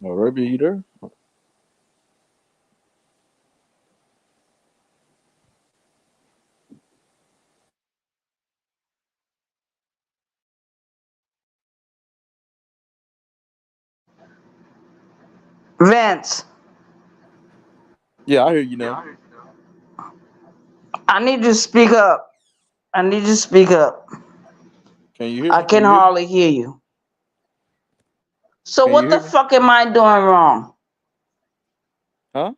Arabia, you there? Vince, Yeah, I hear you now. I need you to speak up. I need you to speak up. Can you hear I me? Can can you hear me? hardly hear you. So Can you what hear the me? fuck am I doing wrong? Huh?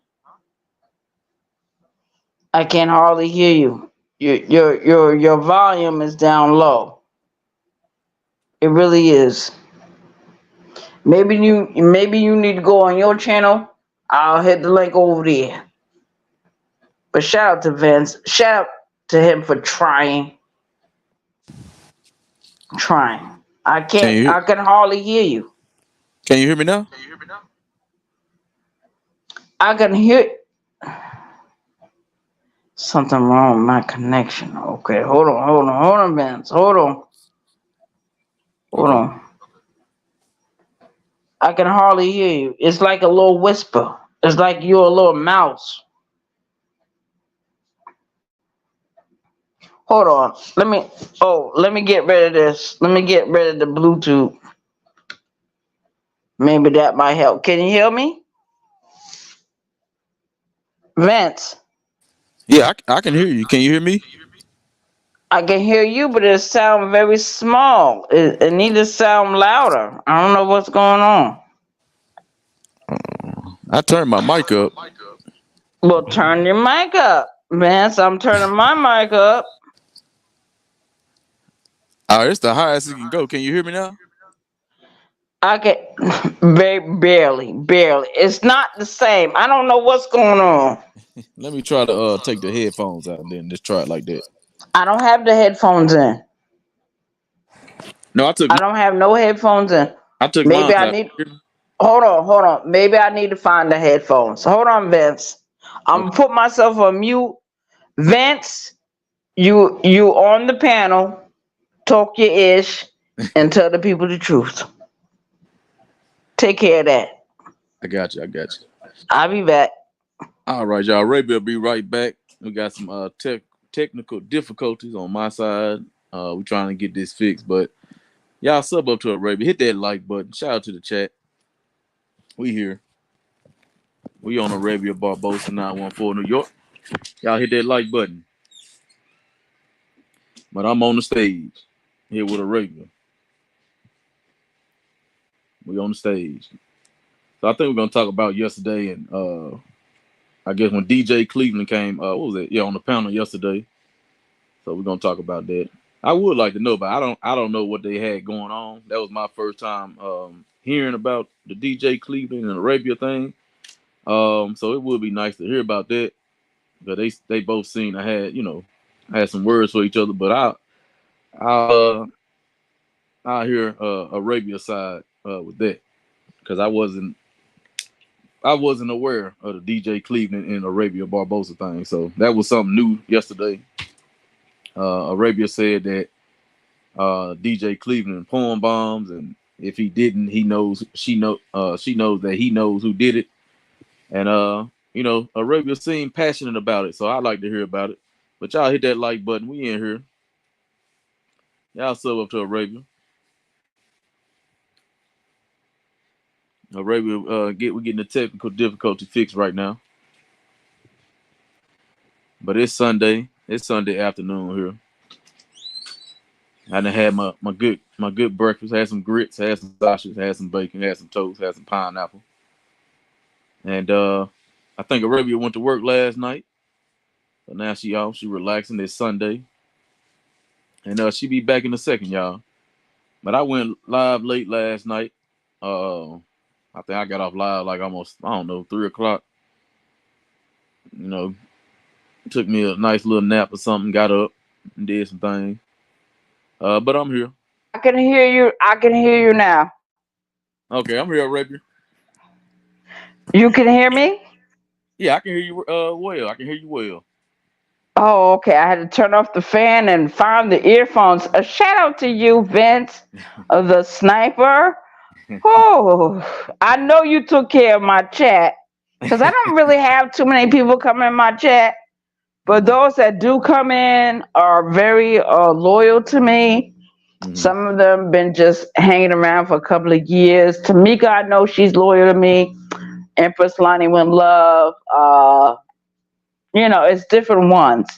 I can hardly hear you. Your volume is down low. It really is. Maybe you need to go on your channel. I'll hit the link over there. But shout out to Vince. Shout out to him for trying. Trying. Can you I can hardly hear you. can you hear me now? I can hear something wrong with my connection. Okay, hold on, Vince. Hold Okay. on. I can hardly hear you. It's like a little whisper. It's like you're a little mouse. Hold on. Let me get rid of this. Let me get rid of the Bluetooth. Maybe that might help. Can you hear me? Vince, Yeah, I can hear you. Can you hear me? I can hear you, but it sounds very small. It needs to sound louder. I don't know what's going on. I turned my mic up. Well, turn your mic up. Vince, I'm turning my mic up. It's the highest it can go. Can you hear me now? I can barely. It's not the same. I don't know what's going on. Let me try to take the headphones out and then just try it like that. I don't have the headphones in. No, I don't have no headphones in. I took Maybe mine I out. need. Hold on. Maybe I need to find the headphones. Hold on, Vince. I'm gonna Okay. put myself on mute. Vince, you on the panel. Talk your ish and tell the people the truth. Take care of that. I got you. I got you. I'll be back. All right, y'all. Arabia will be right back. We got some technical difficulties on my side. We trying to get this fixed, but y'all sub up to Arabia. Hit that like button. Shout out to the chat. We here. We on Arabia Barbosa 914 New York. Y'all hit that like button. But I'm on the stage here with Arabia. We on the stage. So I think we're gonna talk about yesterday and I guess when DJ Cleveland came, what was it? Yeah, on the panel yesterday. So we're gonna talk about that. I would like to know, but I don't know what they had going on. That was my first time hearing about the DJ Cleveland and Arabia thing. So it would be nice to hear about that. But they both seemed to had some words for each other. But I I hear Arabia side with that because I wasn't aware of the DJ Cleveland and Arabia Barbosa thing. So that was something new yesterday. Arabia said that DJ Cleveland poem bombs, and if he didn't, she knows that he knows who did it, and Arabia seemed passionate about it, so I'd like to hear about it. But y'all hit that like button. We in here. Y'all sub up to Arabia. Arabia, we're getting the technical difficulty fixed right now, but it's Sunday. It's Sunday afternoon here. I done had my good breakfast. Had some grits, had some sausage, had some bacon, had some toast, had some pineapple. And I think Arabia went to work last night. So now she off. She relaxing this Sunday. And she be back in a second, y'all. But I went live late last night. Uh I think I got off live like almost, I don't know, 3 o'clock. You know, took me a nice little nap or something, got up and did some things. But I'm here. I can hear you. I can hear you now. Okay, I'm here, Arabia. You can hear me? Yeah, I can hear you well. I can hear you well. Oh, okay. I had to turn off the fan and find the earphones. A shout out to you, Vince, the sniper. Oh, I know you took care of my chat because I don't really have too many people come in my chat. But Mhm. those that do come in are very loyal to me. Mhm. Some of them been just hanging around for a couple of years. Tamika, I know she's loyal to me. Empress Lonnie with love. It's different ones.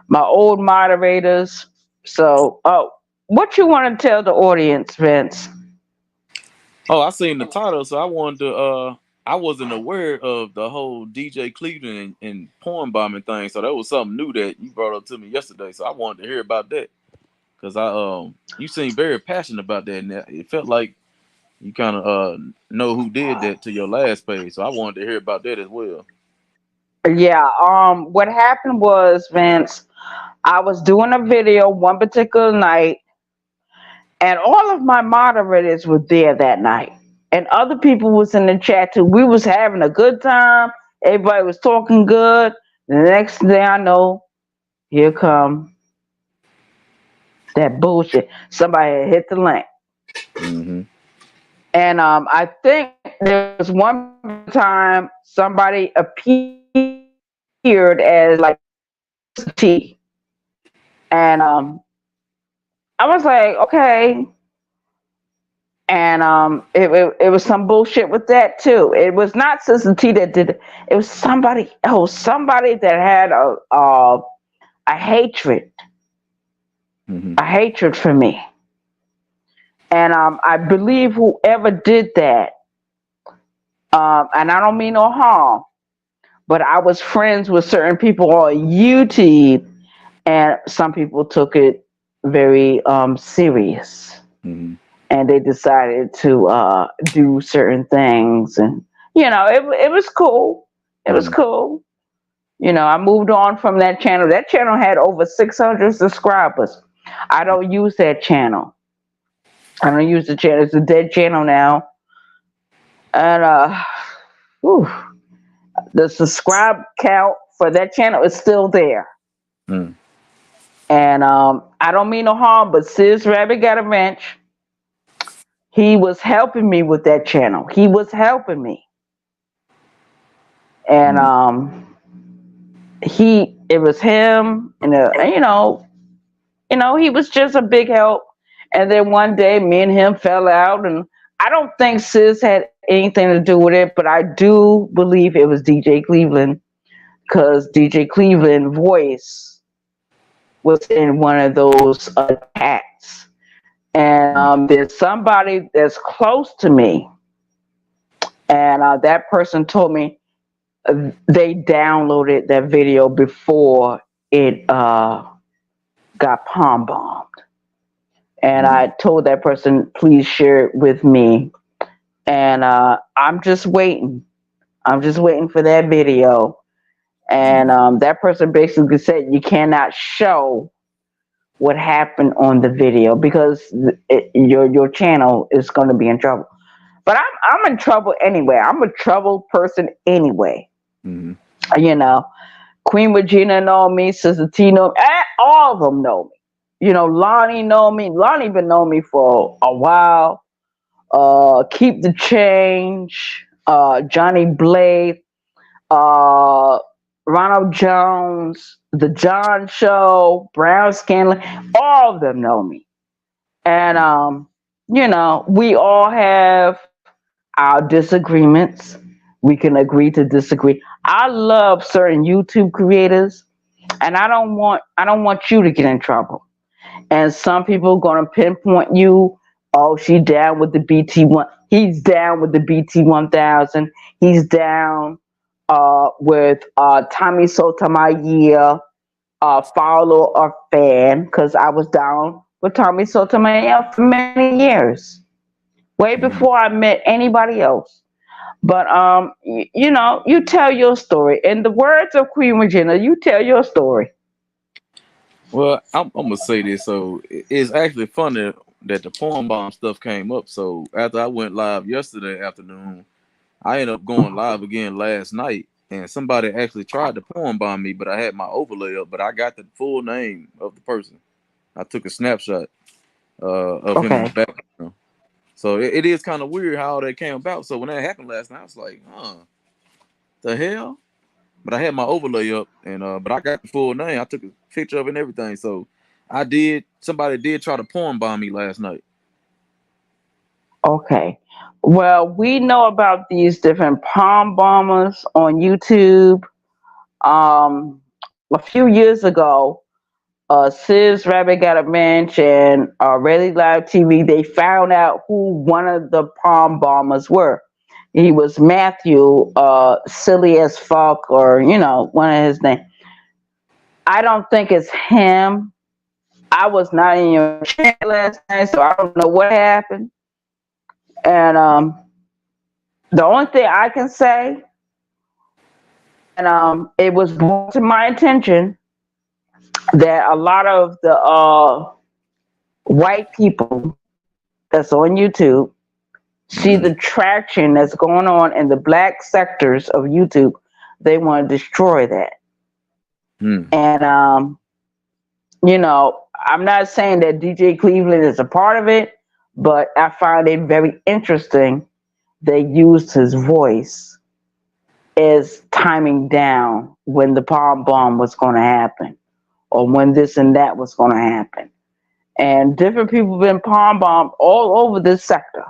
My old moderators. So, what you want to tell the audience, Vince? Oh, I seen the title, so I wanted to. I wasn't aware of the whole DJ Cleveland and porn bombing thing, so that was something new that you brought up to me yesterday. So I wanted to hear about that because you seem very passionate about that, and it felt like you kind of know who did that to your last page. So I wanted to hear about that as well. Yeah. What happened was, Vince, I was doing a video one particular night, and all of my moderators were there that night, and other people was in the chat too. We was having a good time. Everybody was talking good. The next thing I know, here come that bullshit. Somebody had hit the link, Mm-hmm. and I think there was one time somebody appeared as like T, and I was like, okay. And it was some bullshit with that too. It was not Sister T that did it. It was somebody else, somebody that had a hatred, Mm-hmm. a hatred for me. And I believe whoever did that, and I don't mean no harm, but I was friends with certain people on YouTube, and some people took it very serious, Mm-hmm. and they decided to do certain things, and it was cool. It was Mm-hmm. cool. I moved on from that channel. That channel had over 600 subscribers. I don't use that channel. I don't use the channel. It's a dead channel now. And whew, the subscribe count for that channel is still there. Mm-hmm. And I don't mean no harm, but Sizz Wabbit got a wrench. He was helping me with that channel. He was helping me. And it was him, and he was just a big help. And then one day, me and him fell out, and I don't think Sis had anything to do with it, but I do believe it was DJ Cleveland, because DJ Cleveland voice was in one of those chats. And there's somebody that's close to me, and that person told me they downloaded that video before it got palm bombed. And Mm-hmm. I told that person, please share it with me. And I'm just waiting. I'm just waiting for that video. And that person basically said you cannot show what happened on the video because your channel is going to be in trouble. But I'm in trouble anyway. I'm a troubled person anyway. Mm-hmm. You know, Queen Regina know me, Sister T know me, all of them know me. Lonnie know me. Lonnie been know me for a while. Keep the Change, Johnny Blade, uh, Ronald Jones, The John Show, Brown Scanlon, all of them know me. And, we all have our disagreements. We can agree to disagree. I love certain YouTube creators, and I don't want you to get in trouble. And some people gonna pinpoint you. Oh, she down with the BT1. He's down with the BT 1000. He's down with Tommy Sotomayor, follower or fan, because I was down with Tommy Sotomayor for many years, way Mm-hmm. before I met anybody else. But you tell your story. In the words of Queen Regina, you tell your story. Well, I'm gonna say this. So it's actually funny that the porn bomb stuff came up. So after I went live yesterday afternoon, I ended up going live again last night, and somebody actually tried to porn bomb me, but I had my overlay up, but I got the full name of the person. I took a snapshot of him in the Okay. background. So it is kind of weird how all that came about. So when that happened last night, I was like, the hell? But I had my overlay up, and but I got the full name. I took a picture of it and everything. So I did. Somebody did try to porn bomb me last night. Okay. Well, we know about these different palm bombers on YouTube. A few years ago, Sizz Wabbit got a bench and Really Live TV. They found out who one of the palm bombers were. He was Matthew, silly as fuck, or one of his names. I don't think it's him. I was not in your chat last night, so I don't know what happened. And the only thing I can say, and it was brought to my attention that a lot of the white people that's on YouTube see the traction that's going on in the black sectors of YouTube. They want to destroy that. And I'm not saying that DJ Cleveland is a part of it, but I find it very interesting they used his voice as timing down when the palm bomb was going to happen, or when this and that was going to happen. And different people have been palm bombed all over this sector,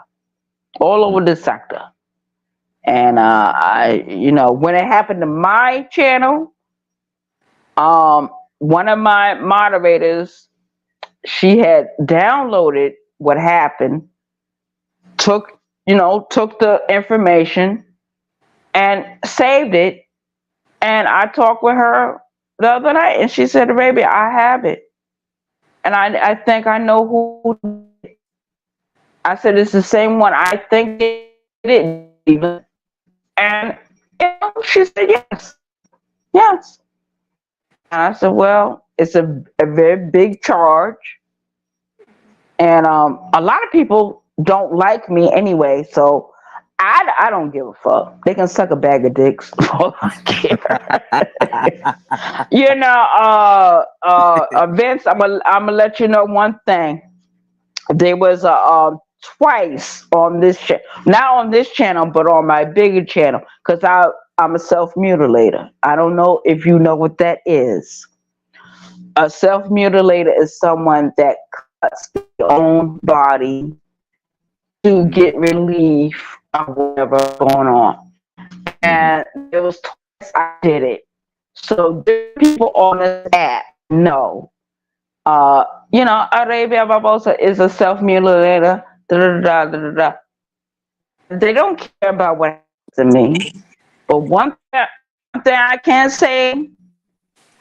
And when it happened to my channel, one of my moderators, she had downloaded what happened, took the information and saved it. And I talked with her the other night, and she said, "Baby, I have it, and I think I know who." I said, "It's the same one. I think it even." And she said, "Yes, yes." And I said, "Well, it's a very big charge, and a lot of people don't like me anyway, so I don't give a fuck. They can suck a bag of dicks. All I care." Vince, I'm gonna let you know one thing. There was twice on this not on this channel, but on my bigger channel, because I'm a self-mutilator. I don't know if you know what that is. A self-mutilator is someone that cuts their own body to get relief of whatever going on. And it was twice I did it. So people on this app know. Arabia Barbosa is a self-mutilator. They don't care about what happens to me. But one thing I can say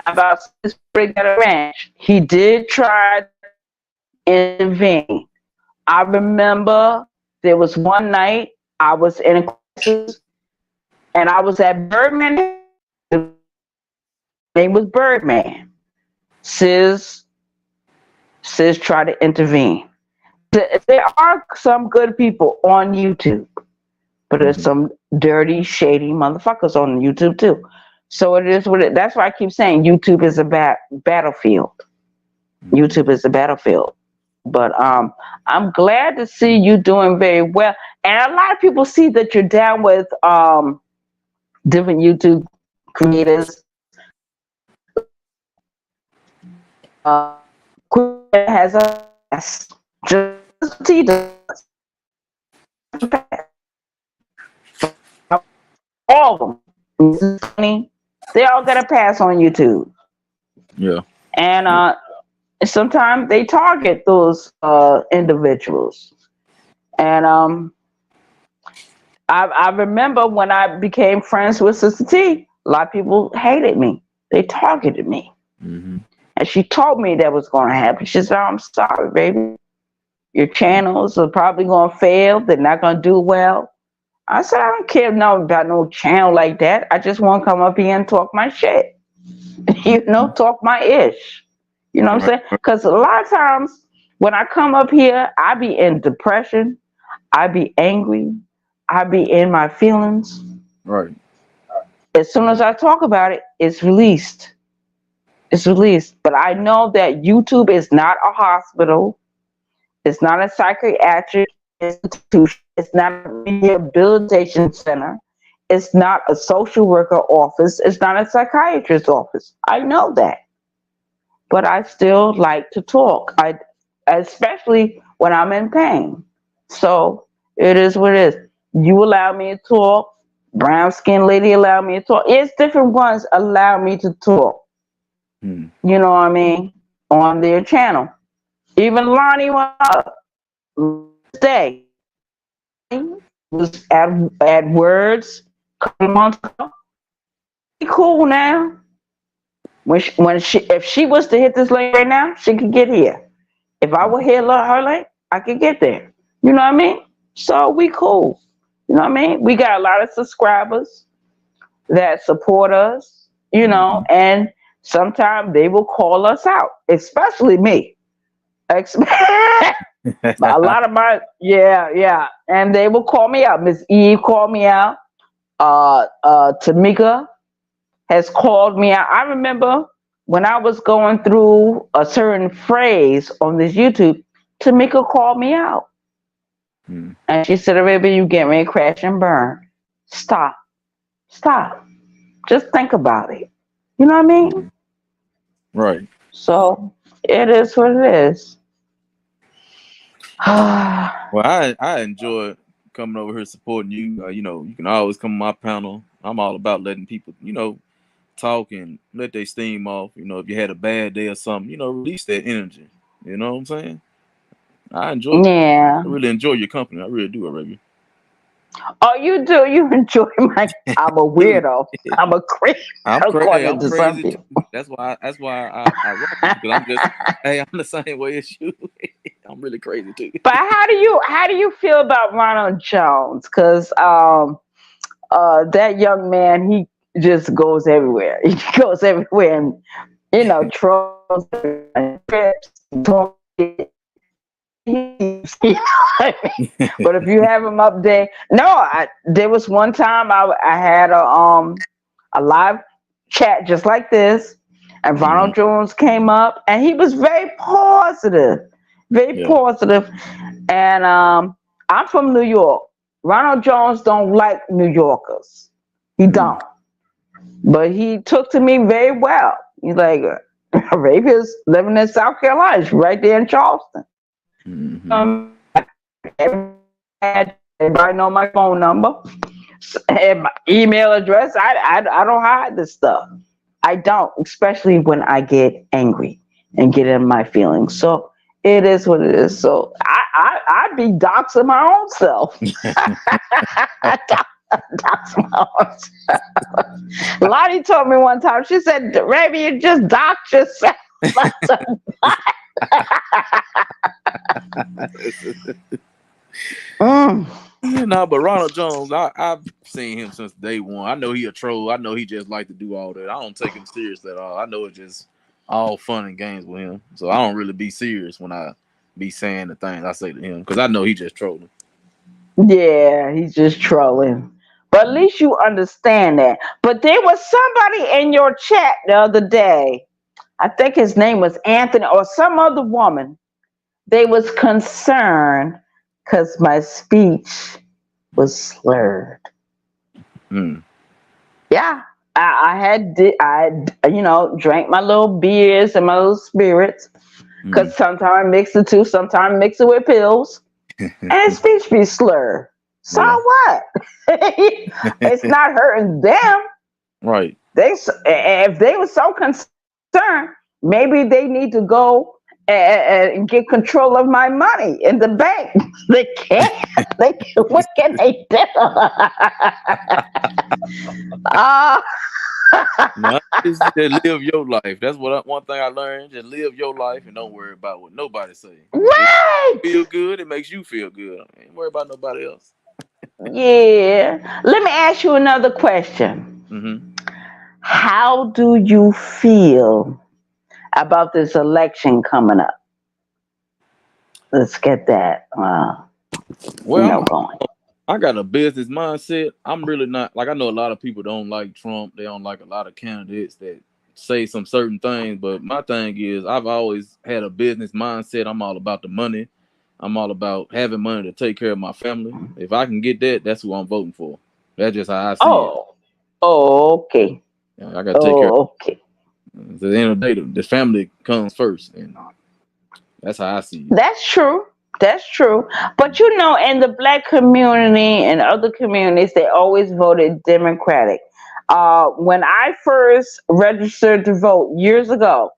about this Brigadier Ranch, he did try to intervene. I remember there was one night I was in a crisis, and I was at Birdman. His name was Birdman. Sizz tried to intervene. There are some good people on YouTube, but there's some dirty, shady motherfuckers on YouTube too. So it is what it. That's why I keep saying YouTube is a battlefield. YouTube is a battlefield. But I'm glad to see you doing very well. And a lot of people see that you're down with different YouTube creators. Has a pass. Just he does. All of them. They all got a pass on YouTube. Yeah. And sometimes they target those individuals. And I remember when I became friends with Sister T, a lot of people hated me. They targeted me. Mm-hmm. And she told me that was going to happen. She said, "I'm sorry, baby. Your channels are probably going to fail. They're not going to do well." I said, "I don't care about no channel like that. I just want to come up here and talk my shit. Talk my ish. You know what I'm saying? Because a lot of times when I come up here, I be in depression. I be angry. I be in my feelings. Right. As soon as I talk about it, it's released. It's released. But I know that YouTube is not a hospital. It's not a psychiatric institution. It's not a rehabilitation center. It's not a social worker office. It's not a psychiatrist's office. I know that. But I still like to talk. Especially when I'm in pain. So it is what it is. You allow me to talk. Brown skinned lady allow me to talk. It's different ones allow me to talk. Hmm. You know what I mean? On their channel. Even Lonnie went up. Stay. Was at words a couple months ago. She cool now. If she was to hit this lane right now, she could get here. If I would hit her lane, I could get there. You know what I mean? So we cool. You know what I mean? We got a lot of subscribers that support us, you know, and sometimes they will call us out, especially me. A lot of yeah. And they will call me out. Miss Eve called me out. Tamika has called me out. I remember when I was going through a certain phrase on this YouTube, Tamika called me out. And she said, "Baby, you get me crash and burn. Stop. Stop. Just think about it." You know what I mean? Right. So it is what it is. Well, I enjoy coming over here supporting you. You know, you can always come on my panel. I'm all about letting people, you know, talk and let their steam off. You know, if you had a bad day or something, you know, release that energy. You know what I'm saying? I Yeah. really enjoy your company. I really do, Arabia. Oh, you do? You enjoy my? I'm a Dude, weirdo. I'm a crazy, I'm according to some crazy too. people. That's why I rock with you because I'm just I'm the same way as you. I'm really crazy too. But how do you feel about Ronald Jones? Because that young man, he just goes everywhere. He goes everywhere, and you know, trolls, trips, you know what I mean? But if you have him up there, no, there was one time I had a live chat just like this, and Mm-hmm. Ronald Jones came up, and he was very positive, very Yeah. positive. And I'm from New York. Ronald Jones don't like New Yorkers. He Mm-hmm. don't. But he took to me very well. He's like, Arabia's living in South Carolina. She's right there in Charleston. Mm-hmm. Everybody know my phone number and my email address. I don't hide this stuff. I don't, especially when I get angry and get in my feelings. So it is what it is. So I be doxing my own self. Dox my own self. Lottie told me one time. She said, "Raby, you just dox yourself." No, but Ronald Jones, I've seen him since day one. I know he a troll. I know he just like to do all that. I don't take him serious at all. I know it's just all fun and games with him. So I don't really be serious when I be saying the things I say to him because I know he just trolling. Yeah, he's just trolling. But at least you understand that. But there was somebody in your chat the other day. I think his name was Anthony or some other woman. They was concerned because my speech was slurred. Mm. Yeah, I you know, drank my little beers and my little spirits because sometimes I mix the two, sometimes mix it with pills, and speech be slurred. So Yeah. what? It's not hurting them. Right. If they were so concerned, maybe they need to go and get control of my money in the bank. They can't. What can they do? No, just live your life. That's one thing I learned. Just live your life and don't worry about what nobody say. If Right. you feel good, it makes you feel good. Ain't worry about nobody else. Yeah. Let me ask you another question. Mm-hmm. How do you feel about this election coming up? Let's get that, Well, going. I got a business mindset. I'm really not like I know a lot of people don't like Trump. They don't like a lot of candidates that say some certain things. But my thing is, I've always had a business mindset. I'm all about the money. I'm all about having money to take care of my family. If I can get that, that's who I'm voting for. That's just how I see it. Oh, okay. I got to take care. Okay. At the end of the day, the family comes first, and that's how I see it. That's true. That's true. But you know, in the black community and other communities, they always voted Democratic. When I first registered to vote years ago,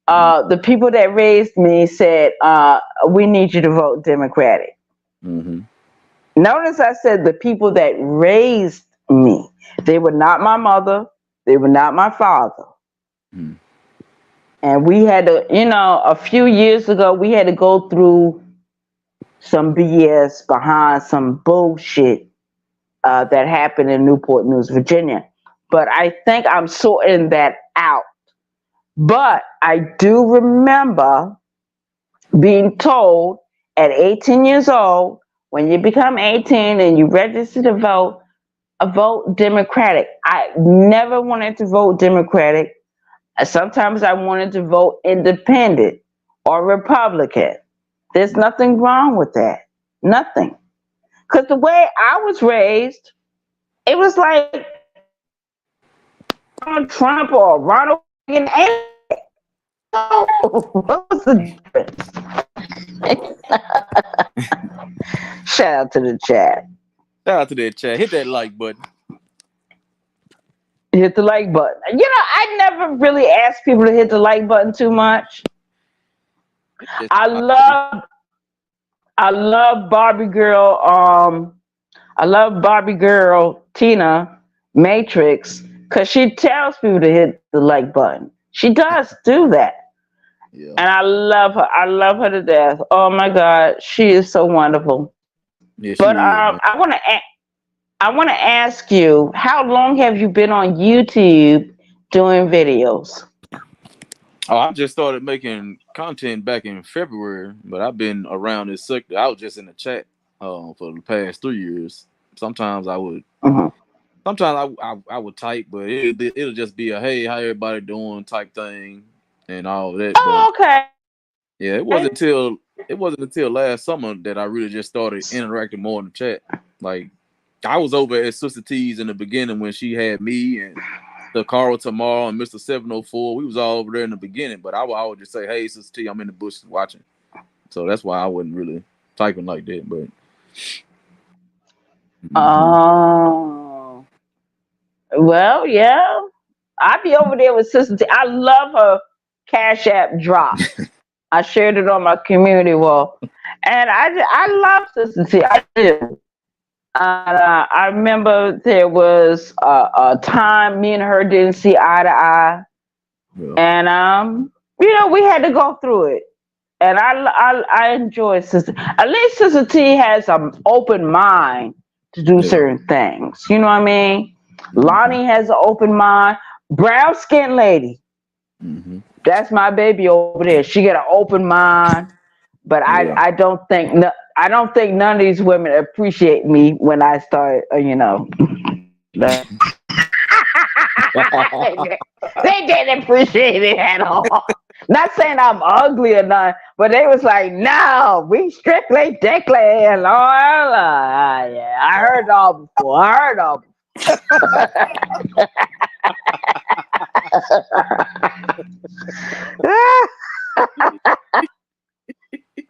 the people that raised me said, "We need you to vote Democratic." Mm-hmm. Notice I said the people that raised me. They were not my mother. They were not my father. Mm-hmm. And we had to, a few years ago, we had to go through some BS behind some bullshit that happened in Newport News, Virginia. But I think I'm sorting that out. But I do remember being told at 18 years old, when you become 18 and you register to vote, vote Democratic. I never wanted to vote Democratic. Sometimes I wanted to vote independent or Republican. There's nothing wrong with that. Nothing. Because the way I was raised, it was like Donald Trump or Ronald Reagan. What was the difference? Shout out to the chat. Shout out to that chat. Hit that like button. Hit the like button. I never really ask people to hit the like button too much. I love Barbie girl. I love Barbie girl Tina Matrix because she tells people to hit the like button. She does do that. Yeah. And I love her. I love her to death. Oh my God, she is so wonderful. Yeah, she But is, man. I want to ask you, how long have you been on YouTube doing videos? Oh, I just started making content back in February, but I've been around this sector. I was just in the chat for the past 3 years. Sometimes I would, Mhm. sometimes I would type, but it'll just be a hey, how everybody doing type thing and all that. But Oh, okay. yeah, it wasn't until last summer that I really just started interacting more in the chat. Like I was over at Sister T's in the beginning when she had me and the Carl Tomorrow and Mr. 704. We was all over there in the beginning, but I would always just say, hey, Sister T, I'm in the bushes watching. So that's why I wasn't really typing like that. But Oh, well, yeah. I be over there with Sister T. I love her Cash App drop. I shared it on my community wall, and I love Sister T. I do. I remember there was a time me and her didn't see eye to eye, yeah, and we had to go through it. And I enjoy Sister. At least Sister T has an open mind to do yeah. certain things. You know what I mean? Mm-hmm. Lonnie has an open mind. Brown skin lady. Mm-hmm. That's my baby over there. She got an open mind, but Yeah. I don't think I don't think none of these women appreciate me when I start. They didn't appreciate it at all. Not saying I'm ugly or nothing, but they was like, "No, we strictly dickly." And all, yeah, I heard it all before. I heard it all.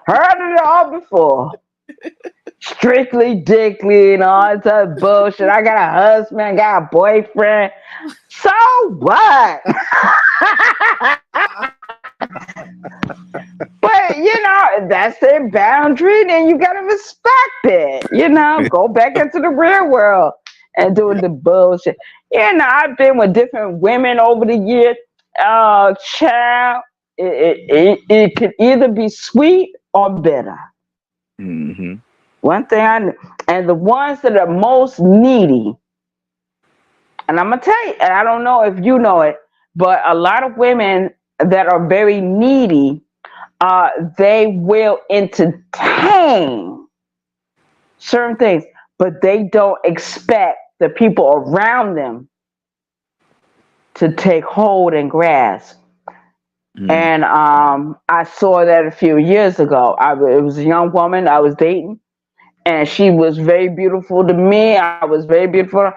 Heard it all before. Strictly dickly and all that bullshit. I got a husband, I got a boyfriend. So what? But that's their boundary, then you gotta respect it. Go back into the real world and doing the bullshit. I've been with different women over the years. Child, it could either be sweet or bitter. Mm-hmm. One thing and the ones that are most needy, and I'm gonna tell you, and I don't know if you know it, but a lot of women that are very needy, they will entertain certain things, but they don't expect the people around them to take hold and grasp. Mm. And I saw that a few years ago. It was a young woman I was dating, and she was very beautiful to me. I was very beautiful,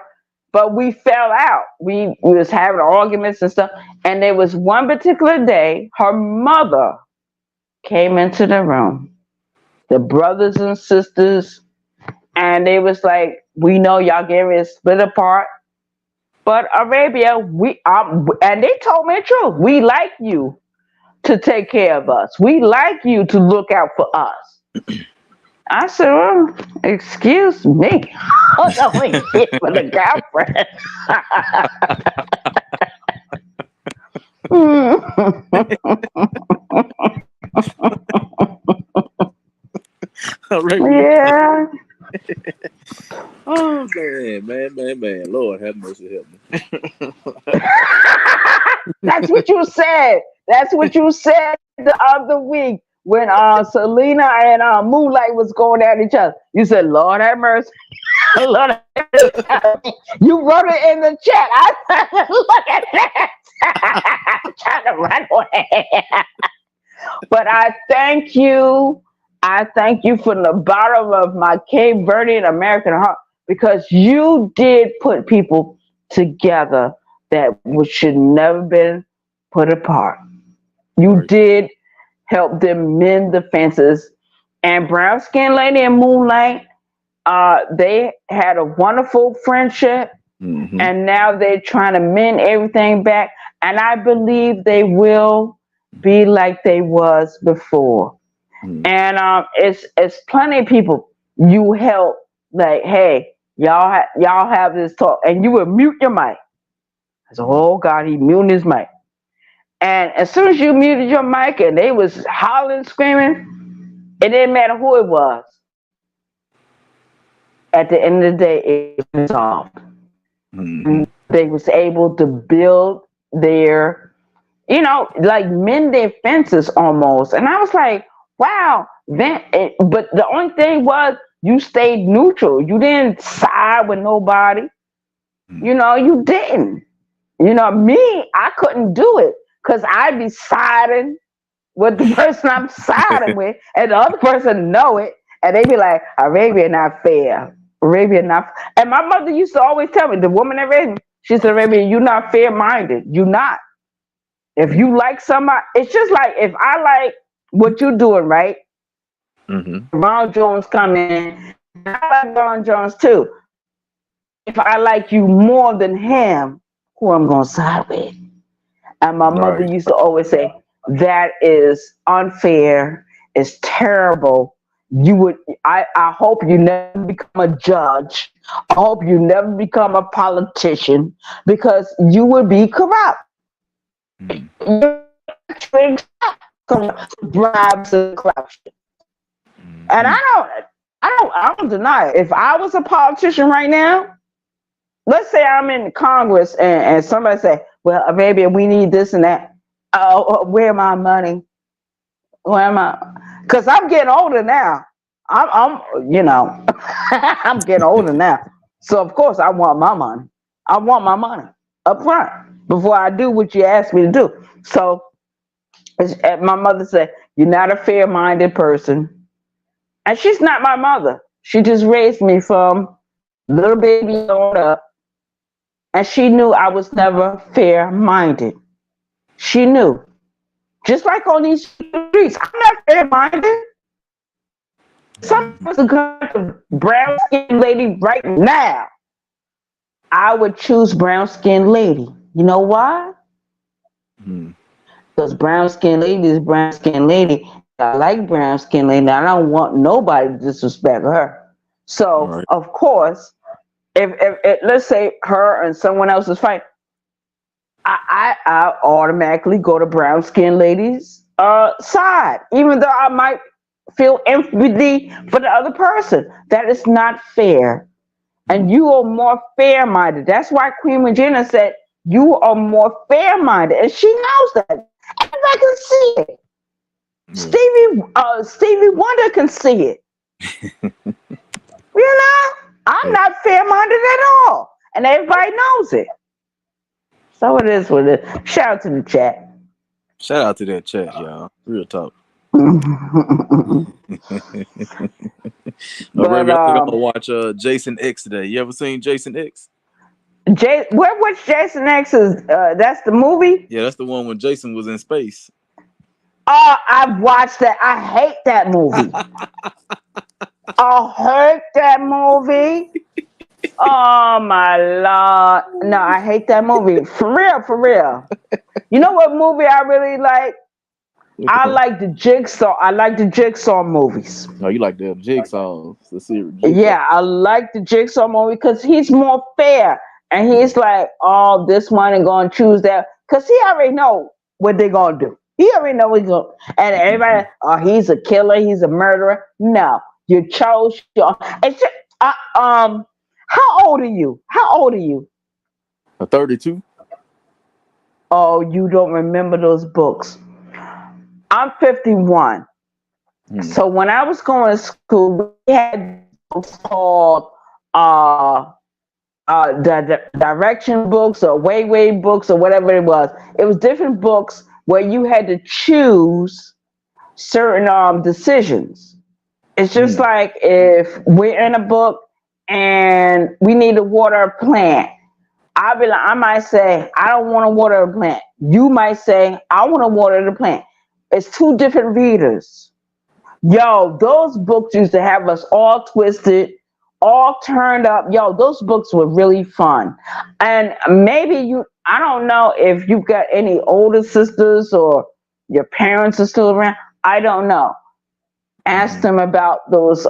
but we fell out. We was having arguments and stuff. And there was one particular day, her mother came into the room, the brothers and sisters, and they was like, "We know y'all getting ready to split apart, but Arabia, and they told me the truth. We like you to take care of us. We like you to look out for us." I said, well, excuse me. I'm doing shit for the girlfriend. All right. Yeah. Oh man. Lord have mercy, help me. That's what you said. That's what you said the other week when Selena and Moonlight was going at each other. You said, Lord have mercy. Lord have mercy. You wrote it in the chat. I said, look at that. I'm trying to run away. But I thank you. I thank you from the bottom of my Cape Verdean American heart, because you did put people together that should never been put apart. You Right. did help them mend the fences. And Brown Skin Lady and Moonlight, they had a wonderful friendship, Mm-hmm. and now they're trying to mend everything back. And I believe they will be like they was before. Mm. And it's plenty of people you help, like, hey, y'all have this talk, and you would mute your mic. I said, oh God, he muted his mic. And as soon as you muted your mic and they was hollering, screaming, it didn't matter who it was. At the end of the day, it was resolved. Mm-hmm. They was able to build their, like mend their fences almost. And I was like, wow. But the only thing was you stayed neutral. You didn't side with nobody. You didn't. Me, I couldn't do it because I'd be siding with the person I'm siding with, and the other person know it, and they be like, Arabia not fair. Arabia not. And my mother used to always tell me, the woman that raised me, she said, Arabia, you're not fair minded. You not. If you like somebody, it's just like if I like what you're doing, right? Mm-hmm. Ron Jones come in, I like Ron Jones too. If I like you more than him, who I'm gonna side with? And my mother Right. used to always say, that is unfair, it's terrible. I hope you never become a judge. I hope you never become a politician, because you would be corrupt. Mm. Bribes and corruption. And Mm-hmm. I don't deny it. If I was a politician right now, let's say I'm in Congress and somebody say, well, maybe we need this and that. Where my money? Where am I? Because I'm getting older now. I'm I'm getting older now. So of course I want my money. I want my money up front before I do what you asked me to do. So my mother said, you're not a fair-minded person. And she's not my mother. She just raised me from little baby on up. And she knew I was never fair-minded. She knew. Just like on these streets, I'm not fair-minded. Someone's a brown skinned lady right now, I would choose brown skinned lady. You know why? Mm. Because brown skinned lady is brown skinned lady. I like brown skinned lady. I don't want nobody to disrespect her. All So right. of course, if let's say her and someone else is fighting, I automatically go to brown skinned ladies' side, even though I might feel empathy for the other person. That is not fair. And you are more fair minded. That's why Queen Regina said you are more fair minded, and she knows that. And I can see it. Yeah. Stevie Wonder can see it. I'm not fair minded at all, and everybody knows it. So it is what it is. Shout out to the chat. Shout out to that chat, y'all. Real talk. But Remy, I think I'm gonna watch Jason X today. You ever seen Jason X? Where which Jason X is? That's the movie. Yeah, that's the one when Jason was in space. Oh, I've watched that. I hate that movie. I hate that movie. Oh my lord! No, I hate that movie. For real, for real. You know what movie I really like? Which I one? like the Jigsaw. I like the Jigsaw movies. Oh, you like the Jigsaw, the series Jigsaw? Yeah, I like the Jigsaw movie because he's more fair, and he's like, "Oh, this one and gonna choose that," because he already know what they're gonna do. He already know what he's going. And Mm-hmm. everybody, oh, he's a killer. He's a murderer. No, you chose your. It's just, how old are you? How old are you? A 32. Oh, you don't remember those books. I'm 51. Hmm. So when I was going to school, we had books called uh, the direction books or way books or whatever it was. It was different books where you had to choose certain decisions. It's just Hmm. like if we're in a book and we need to water a plant. I might say, I don't want to water a plant. You might say, I want to water the plant. It's two different readers. Yo, those books used to have us all twisted, all turned up. Yo, those books were really fun. And maybe I don't know if you've got any older sisters or your parents are still around. I don't know. Ask Hmm. them about those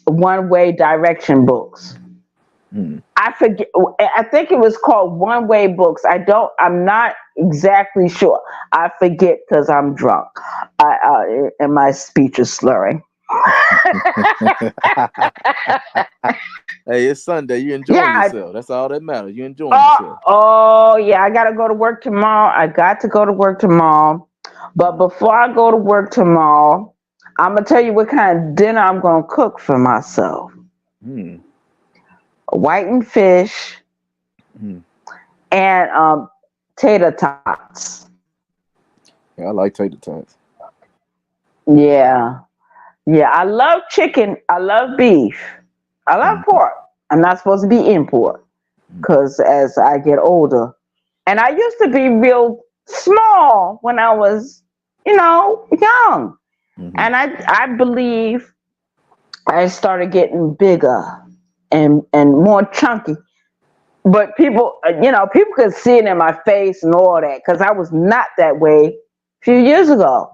one way direction books. Hmm. I forget. I think it was called One Way Books. I'm not exactly sure. I forget because I'm drunk. And my speech is slurring. Hey, it's Sunday. You enjoying Yeah. yourself. That's all that matters. You enjoying yourself. Oh, yeah. I gotta go to work tomorrow. I got to go to work tomorrow. But before I go to work tomorrow, I'm gonna tell you what kind of dinner I'm gonna cook for myself. Hmm. Whitened fish Hmm. and tater tots. Yeah, I like tater tots. Yeah. Yeah, I love chicken. I love beef. I love Hmm. pork. I'm not supposed to be in pork because as I get older, and I used to be real small when I was, young. Hmm. And I believe I started getting bigger and more chunky. But people, people could see it in my face and all that because I was not that way a few years ago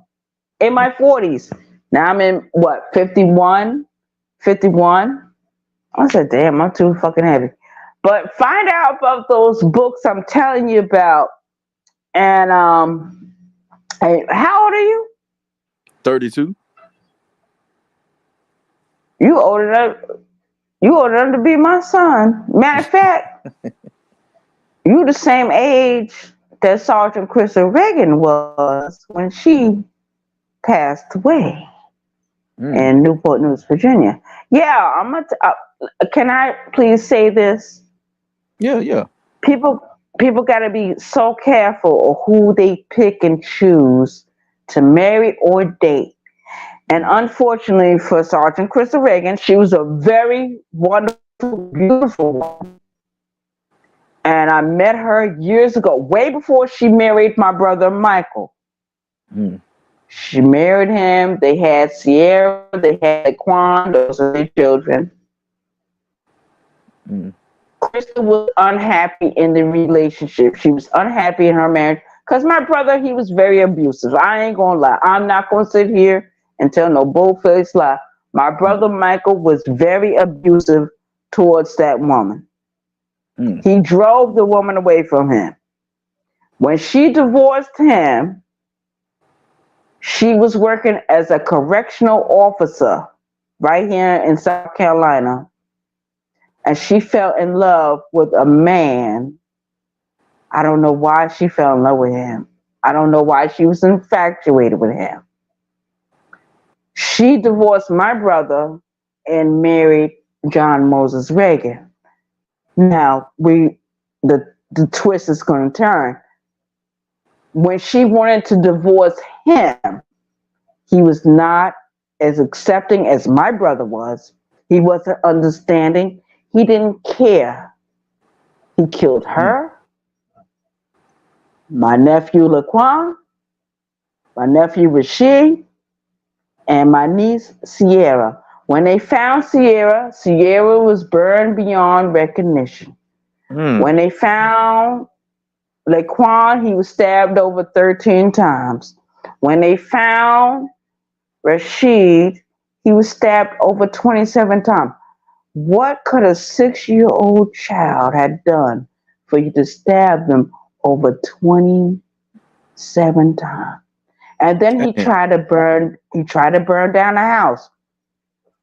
in my 40s. Now I'm in what, 51? 51. I said, damn, I'm too fucking heavy. But find out about those books I'm telling you about. And hey, how old are you? 32. You old enough. You old enough to be my son. Matter of fact, you the same age that Sergeant Crystal Reagan was when she passed away Hmm. in Newport News, Virginia. Yeah, can I please say this? Yeah, yeah. people people got to be so careful of who they pick and choose to marry or date. And unfortunately for Sergeant Crystal Reagan, she was a very wonderful, beautiful woman. And I met her years ago, way before she married my brother Michael. Hmm. She married him. They had Sierra, they had Quan, those are their children. Hmm. Crystal was unhappy in the relationship. She was unhappy in her marriage because my brother, he was very abusive. I ain't gonna lie. I'm not gonna sit here and tell no bull-faced lie. My brother Michael was very abusive towards that woman. Hmm. He drove the woman away from him. When she divorced him, she was working as a correctional officer right here in South Carolina. And she fell in love with a man. I don't know why she fell in love with him. I don't know why she was infatuated with him. She divorced my brother and married John Moses Reagan. Now the twist is going to turn. When she wanted to divorce him, he was not as accepting as my brother was. He wasn't understanding. He didn't care. He killed Mm. her, my nephew Laquan, my nephew Rashid, and my niece Sierra. When they found Sierra, Sierra was burned beyond recognition. Mm. When they found Laquan, he was stabbed over 13 times. When they found Rashid, he was stabbed over 27 times. What could a 6-year-old child have done for you to stab them over 27 times? And then Damn. he tried to burn down the house.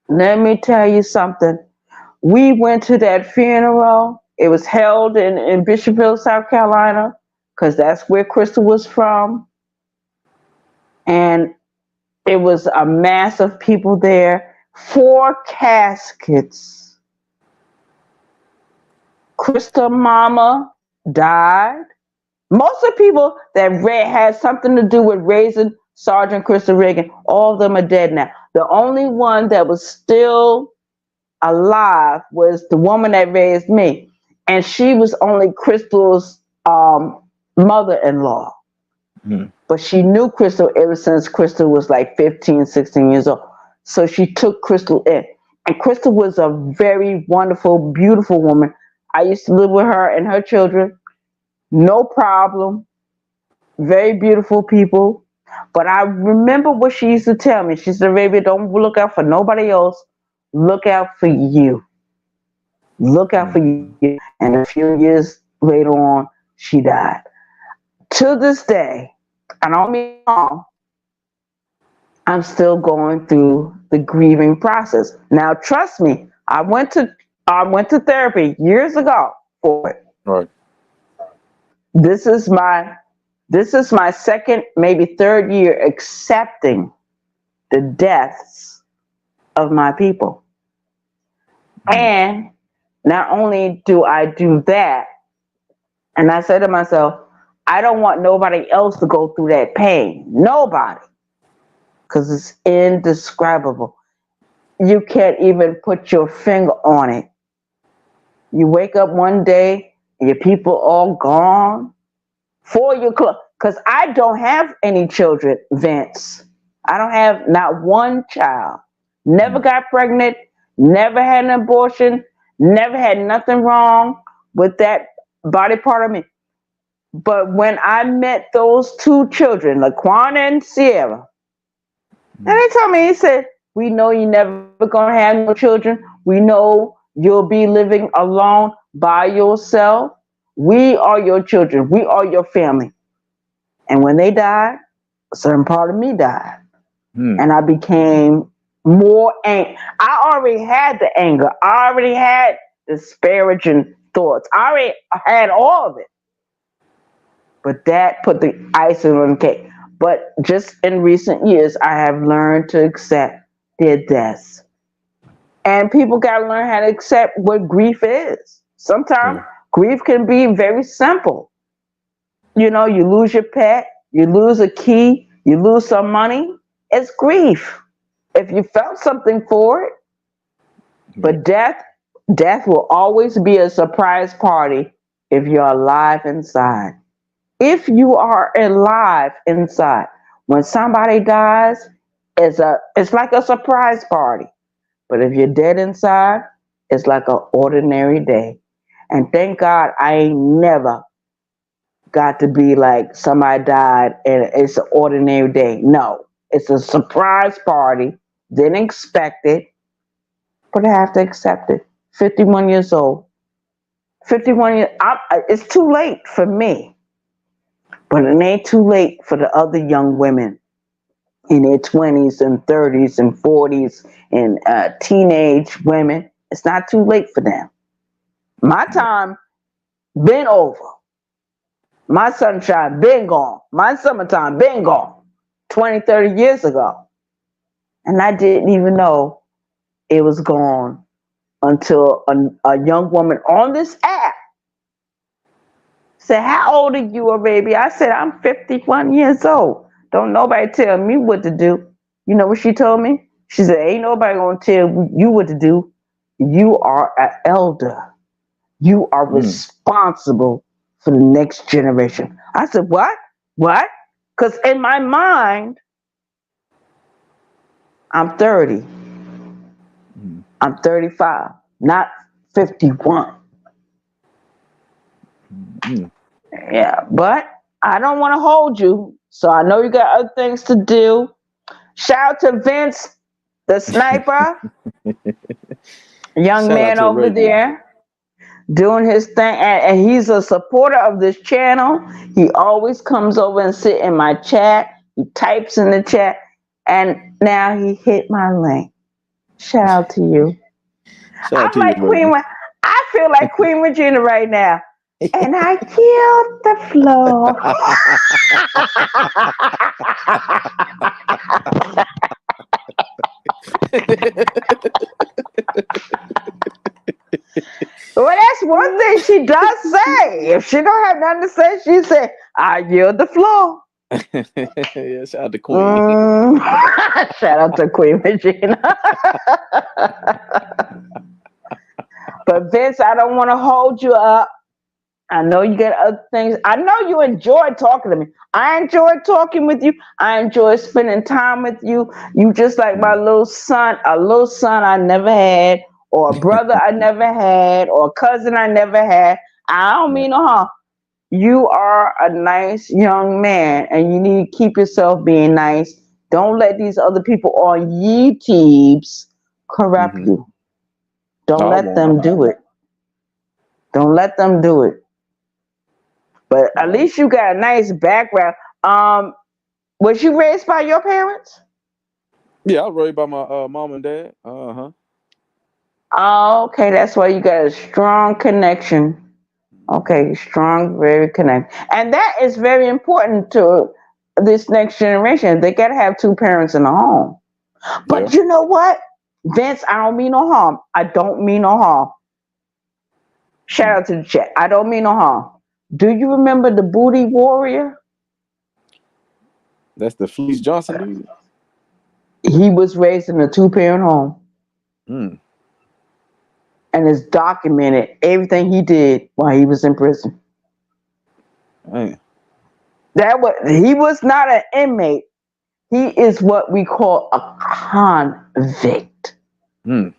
Let me tell you something. We went to that funeral. It was held in Bishopville, South Carolina, because that's where Crystal was from. And it was a mass of people there. 4 caskets. Crystal mama died. Most of the people that had something to do with raising Sergeant Crystal Reagan, all of them are dead now. The only one that was still alive was the woman that raised me. And she was only Crystal's mother-in-law. Mm. But she knew Crystal ever since Crystal was like 15, 16 years old. So she took Crystal in. And Crystal was a very wonderful, beautiful woman. I used to live with her and her children. No problem. Very beautiful people. But I remember what she used to tell me. She said, baby, don't look out for nobody else. Look out for you. Look out for Mm. you. And a few years later on, she died. To this day, I don't mean long, I'm still going through the grieving process. Now, trust me, I went to therapy years ago for it. Right. This is my this is my second, maybe third year accepting the deaths of my people. Mm. And not only do I do that, and I say to myself, I don't want nobody else to go through that pain. Nobody. Because it's indescribable. You can't even put your finger on it. You wake up one day, your people all gone. For your clothes. Because I don't have any children, Vince. I don't have not one child. Never Mm. got pregnant, never had an abortion, never had nothing wrong with that body part of me. But when I met those 2 children, Laquan and Sierra, and Mm. they told me, he said, we know you're never going to have no children. We know you'll be living alone by yourself. We are your children. We are your family. And when they died, a certain part of me died. Mm. And I became more angry. I already had the anger. I already had disparaging thoughts. I already had all of it. But that put the icing on the cake. But just in recent years, I have learned to accept their deaths. And people got to learn how to accept what grief is. Sometimes Yeah. grief can be very simple. You lose your pet, you lose a key, you lose some money. It's grief. If you felt something for it, Yeah. but death will always be a surprise party if you're alive inside. If you are alive inside, when somebody dies, it's like a surprise party. But if you're dead inside, it's like an ordinary day. And thank God I ain't never got to be like somebody died and it's an ordinary day. No, it's a surprise party. Didn't expect it, but I have to accept it. 51 years old. 51 years. It's too late for me, but it ain't too late for the other young women in their 20s and 30s and 40s and teenage women. It's not too late for them. My Yeah. time been over. My sunshine been gone. My summertime been gone 20, 30 years ago. And I didn't even know it was gone until a young woman on this app said, how old are you, baby? I said, I'm 51 years old. Don't nobody tell me what to do. You know what she told me? She said, ain't nobody gonna tell you what to do. You are an elder. You are responsible for the next generation. I said, what? What? Because in my mind, I'm 30. I'm 35, not 51. Yeah, but I don't want to hold you. So I know you got other things to do. Shout out to Vince, the sniper, young Shout out man to over Regina. there doing his thing. And he's a supporter of this channel. He always comes over and sit in my chat. He types in the chat. And now he hit my link. Shout out to you. Shout out I'm to you, like Queen. Regina. I feel like Queen Regina right now. And I killed the floor. Well, that's one thing she does say. If she don't have nothing to say, she say, I yield the floor. Yeah, shout out to Queen. Shout out to Queen Regina. But Vince, I don't want to hold you up. I know you got other things. I know you enjoy talking to me. I enjoy talking with you. I enjoy spending time with you. You just like my little son, a little son I never had, or a brother I never had, or a cousin I never had. I don't mean no harm. You are a nice young man, and you need to keep yourself being nice. Don't let these other people on YouTube's corrupt you. Don't No, I let won't. them do it. Don't let them do it. But at least you got a nice background. Was you raised by your parents? Yeah, I was raised by my mom and dad. Oh, okay, that's why you got a strong connection. Okay, strong, very connect. And that is very important to this next generation. They gotta have two parents in the home. But you know what? Vince, I don't mean no harm. I don't mean no harm. Shout out to the chat. I don't mean no harm. Do you remember the Booty Warrior? That's the Fleece Johnson dude. He was raised in a two-parent home. And it's documented everything he did while he was in prison. Man. He was not an inmate. He is what we call a convict. And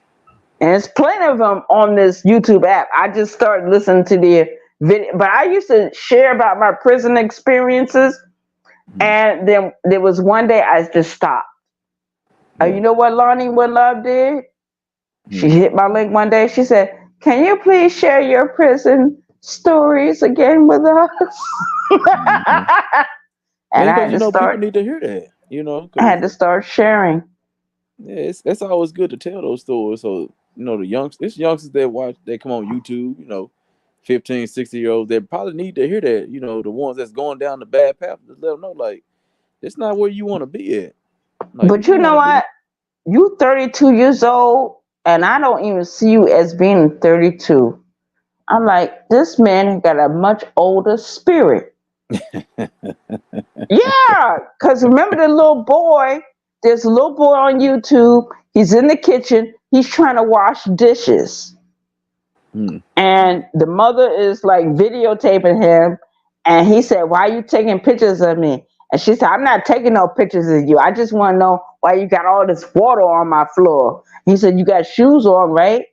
there's plenty of them on this YouTube app. I just started listening to their video, but I used to share about my prison experiences. And then there was one day I just stopped. You know what Lonnie, what Love did? She hit my link one day. She said, can you please share your prison stories again with us? And I had to start. People need to hear that. I had to start sharing. Yeah, it's always good to tell those stories. So, the youngsters that come on YouTube, 15, 60-year-olds, they probably need to hear that. The ones that's going down the bad path, just let them know, like, it's not where you want to be at. Like, but you know what? You 32 years old, and I don't even see you as being 32. I'm like, this man got a much older spirit. Yeah, because remember the little boy, there's a little boy on YouTube. He's in the kitchen. He's trying to wash dishes. And the mother is like videotaping him. And he said, why are you taking pictures of me? And she said, I'm not taking no pictures of you. I just want to know why you got all this water on my floor. He said, you got shoes on, right?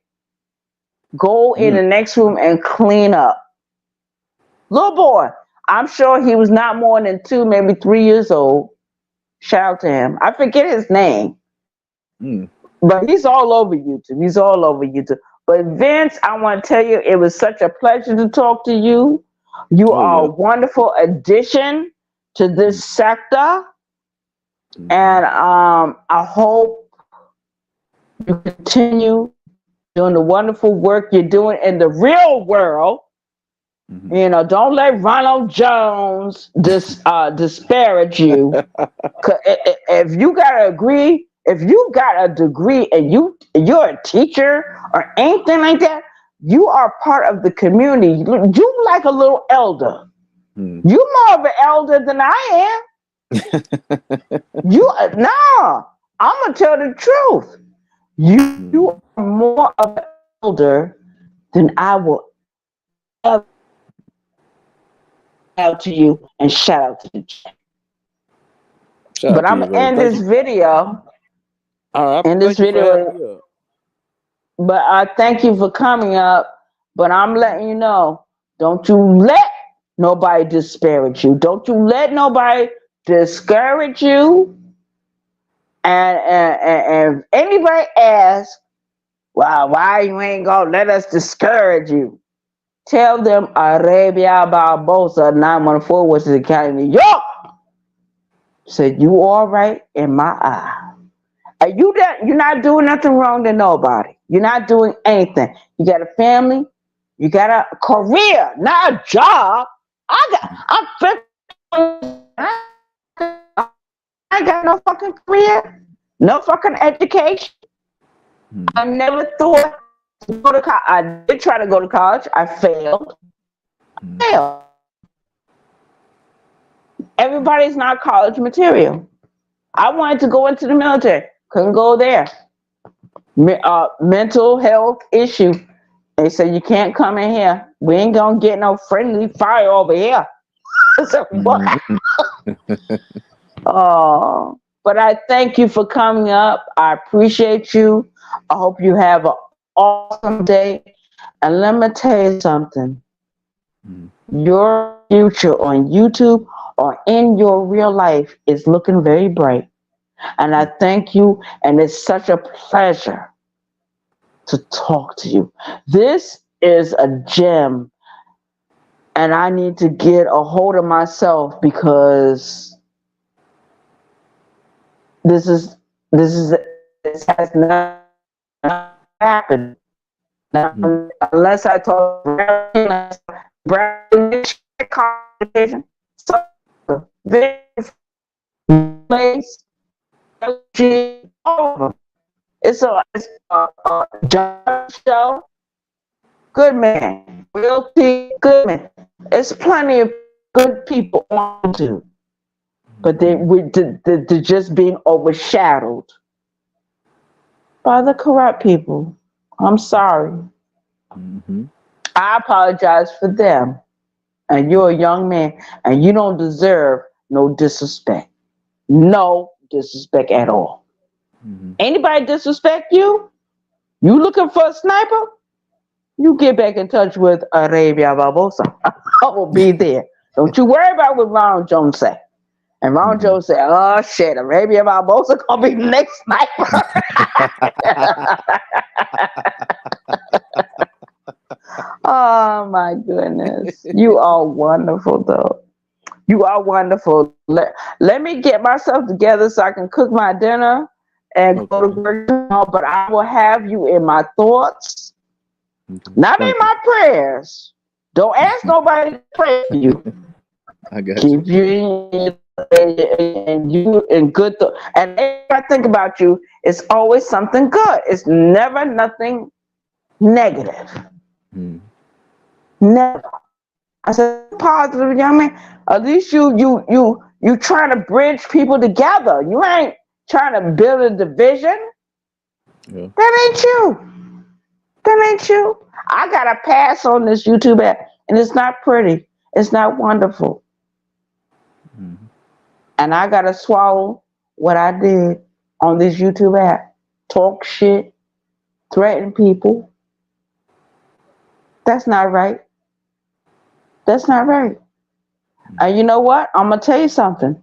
Go in the next room and clean up. Little boy. I'm sure he was not more than 2, maybe 3 years old. Shout out to him. I forget his name. But he's all over YouTube. He's all over YouTube. But Vince, I want to tell you, it was such a pleasure to talk to you. You are a wonderful addition to this sector. And I hope you continue doing the wonderful work you're doing in the real world. Don't let Ronald Jones disparage you. If you got a degree and you're a teacher or anything like that, you are part of the community. You like a little elder. Mm. You more of an elder than I am. You no. I'm gonna tell the truth. You Mm. are more of an elder than I will ever out to you and shout out to the chat. Shout out But to I'm you, gonna baby. end Thank this you. video. All right. In this Thank you for having video, me up. but I thank you for coming up. But I'm letting you know, don't you let nobody disparage you. Don't you let nobody discourage you. And if anybody asks, well, why you ain't gonna let us discourage you? Tell them Arabia Barbosa 914, which is the county of New York, said you all right in my eye. You're not doing nothing wrong to nobody. You're not doing anything. You got a family. You got a career, not a job. I'm 50. I ain't got no fucking career, no fucking education. Mm. I never thought to go to college. I did try to go to college. I failed. Mm. Failed. Everybody's not college material. I wanted to go into the military. Couldn't go there. Mental health issue. They said you can't come in here. We ain't gonna get no friendly fire over here. So what? Mm. Oh, but I thank you for coming up. I appreciate you. I hope you have an awesome day. And let me tell you something. Mm. Your future on YouTube or in your real life is looking very bright. And I thank you. And it's such a pleasure to talk to you. This is a gem. And I need to get a hold of myself because this is this has not happened. Mm. Now, unless I talk Brown conversation, so very place, all of them. It's a John show. Good man, realty, good man. There's plenty of good people on YouTube, but Mm. they're just being overshadowed by the corrupt people. I'm sorry. Mm-hmm. I apologize for them. And you're a young man, and you don't deserve no disrespect. No disrespect at all. Mm-hmm. Anybody disrespect you? You looking for a sniper? You get back in touch with Arabia Barbosa. I will be there. Don't you worry about what Ronald Jones said. And Ronald Mm-hmm. Jones said, oh shit, Arabia Barbosa gonna be the next sniper. Oh my goodness. You are wonderful though. You are wonderful. Let me get myself together so I can cook my dinner and go to Okay. work tomorrow, but I will have you in my thoughts, Okay. not in Thank you. my prayers. Don't ask nobody to pray for you. I got you. Keep you and you in good thought. And if I think about you, it's always something good. It's never nothing negative. Mm. Never. I said, positive young man. At least you trying to bridge people together. You ain't trying to build a division. Yeah. That ain't you. That ain't you. I got a pass on this YouTube app, and it's not pretty. It's not wonderful. Mm-hmm. And I gotta swallow what I did on this YouTube app. Talk shit, threaten people. That's not right. That's not right. And you know what? I'm gonna tell you something.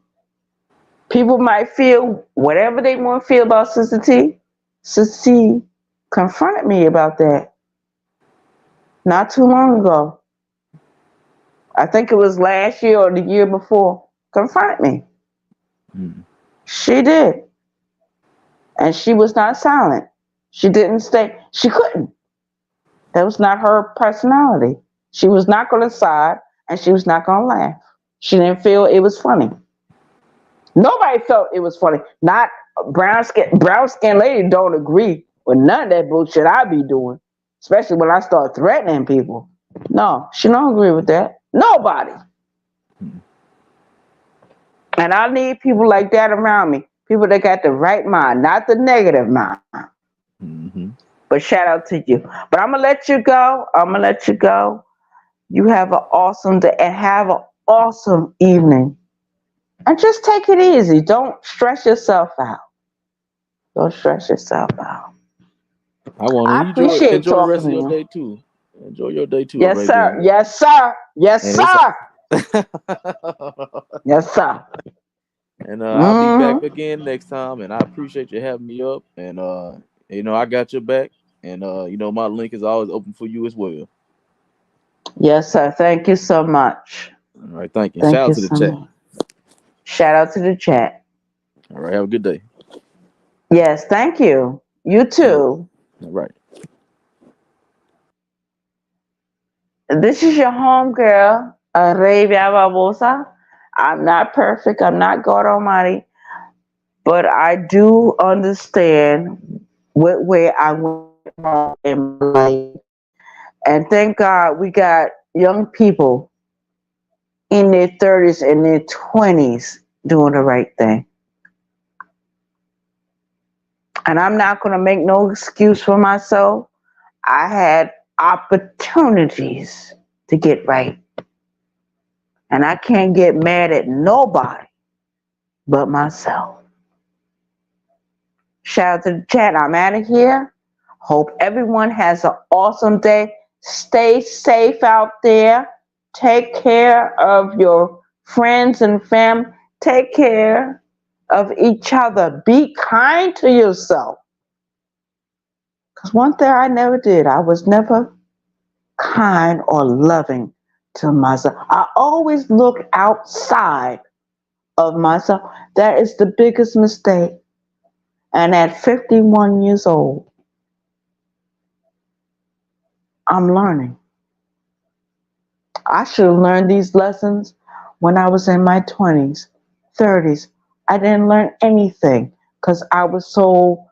People might feel whatever they want to feel about Sister T. Sister T confronted me about that not too long ago. I think it was last year or the year before. Confronted me. Mm-hmm. She did. And she was not silent. She didn't stay. She couldn't. That was not her personality. She was not going to side and she was not going to laugh. She didn't feel it was funny. Nobody felt it was funny. Not brown skin lady don't agree with none of that bullshit I be doing, especially when I start threatening people. No, she don't agree with that. Nobody. And I need people like that around me. People that got the right mind, not the negative mind. Mm-hmm. But shout out to you. But I'm gonna let you go. I'm gonna let you go. You have an awesome day and have an awesome evening. And just take it easy. Don't stress yourself out. Don't stress yourself out. I want to I appreciate enjoy the talking rest to of your you. day too. Enjoy your day too, Yes, sir. Arabian. Yes, sir. Yes, And it's sir. Yes, sir. and I'll be back Mm-hmm. again next time. And I appreciate you having me up. And I got your back. And my link is always open for you as well. Yes, sir. Thank you so much. All right, thank you. Shout Thank out you to the so chat. much. Shout out to the chat. All right, have a good day. Yes, thank you. You All too. right. This is your home girl, Arabia Barbosa. I'm not perfect. I'm not God Almighty, but I do understand what way I went wrong in my life. And thank God we got young people in their 30s and their 20s doing the right thing. And I'm not going to make no excuse for myself. I had opportunities to get right. And I can't get mad at nobody but myself. Shout out to the chat. I'm out of here. Hope everyone has an awesome day. Stay safe out there. Take care of your friends and family. Take care of each other. Be kind to yourself. Because one thing I never did, I was never kind or loving to myself. I always look outside of myself. That is the biggest mistake. And at 51 years old, I'm learning. I should have learned these lessons when I was in my 20s, 30s. I didn't learn anything because I was so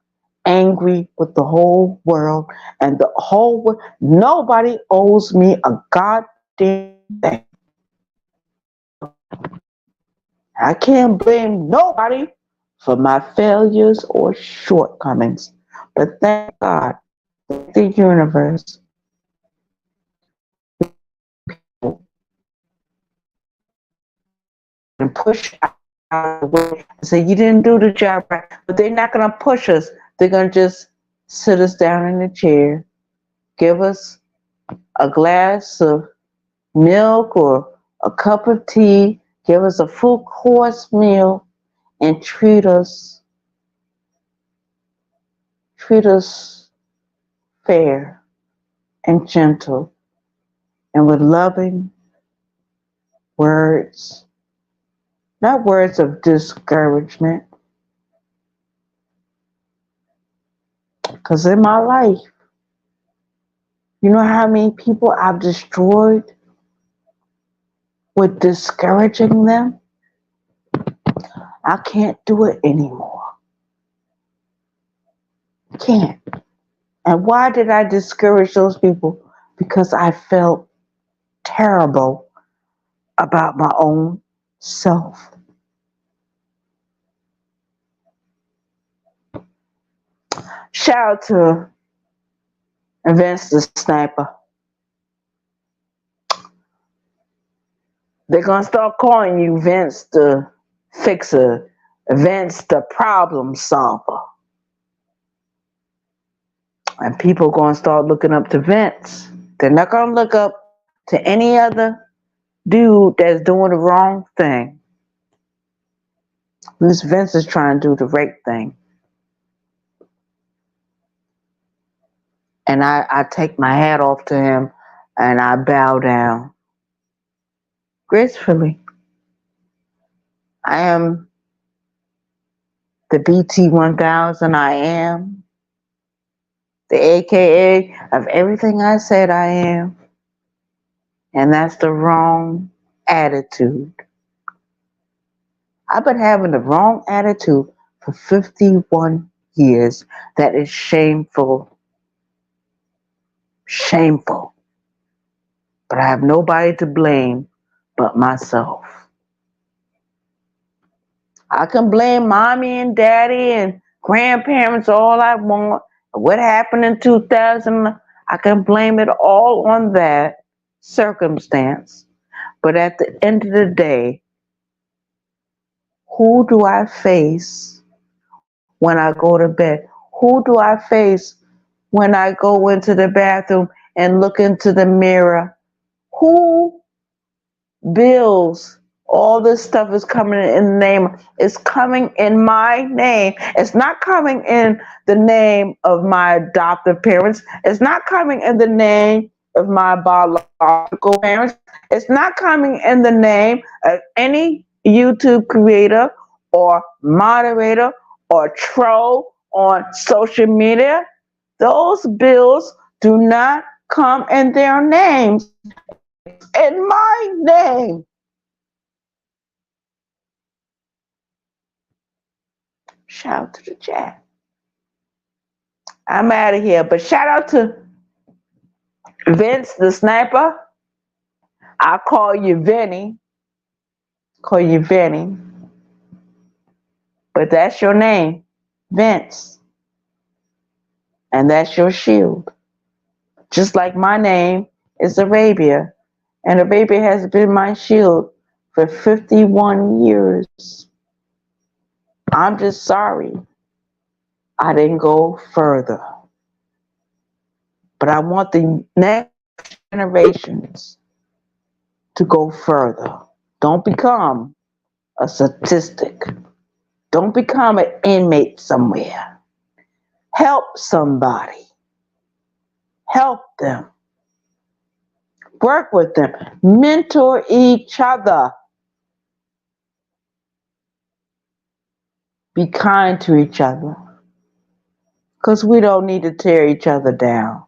angry with the whole world and the whole world. Nobody owes me a goddamn thing. I can't blame nobody for my failures or shortcomings. But thank God, thank the universe, and push out of the way and say, you didn't do the job right. But they're not going to push us. They're going to just sit us down in a chair, give us a glass of milk or a cup of tea, give us a full course meal, and treat us fair and gentle and with loving words, not words of discouragement. Because in my life, you know how many people I've destroyed with discouraging them? I can't do it anymore. Can't. And why did I discourage those people? Because I felt terrible about my own self. Shout out to Vince the Sniper. They're going to start calling you Vince the Fixer, Vince the Problem Solver. And people are going to start looking up to Vince. They're not going to look up to any other dude that's doing the wrong thing. This Vince is trying to do the right thing. And I take my hat off to him and I bow down gracefully. I am the BT 1000. I am the AKA of everything I said I am. And that's the wrong attitude. I've been having the wrong attitude for 51 years. That is shameful. Shameful. But I have nobody to blame but myself. I can blame mommy and daddy and grandparents all I want. What happened in 2000, I can blame it all on that circumstance. But at the end of the day, who do I face when I go to bed? Who do I face when I go into the bathroom and look into the mirror? Who bills, all this stuff is coming in the name, it's coming in my name. It's not coming in the name of my adoptive parents. It's not coming in the name of my biological parents. It's not coming in the name of any YouTube creator or moderator or troll on social media. Those bills do not come in their names. In my name. Shout out to the chat. I'm out of here. But shout out to Vince the sniper. I call you Vinny. Call you Vinny. But that's your name. Vince. And that's your shield. Just like my name is Arabia. And Arabia has been my shield for 51 years. I'm just sorry I didn't go further. But I want the next generations to go further. Don't become a statistic. Don't become an inmate somewhere. Help somebody. Help them. Work with them. Mentor each other. Be kind to each other. Because we don't need to tear each other down.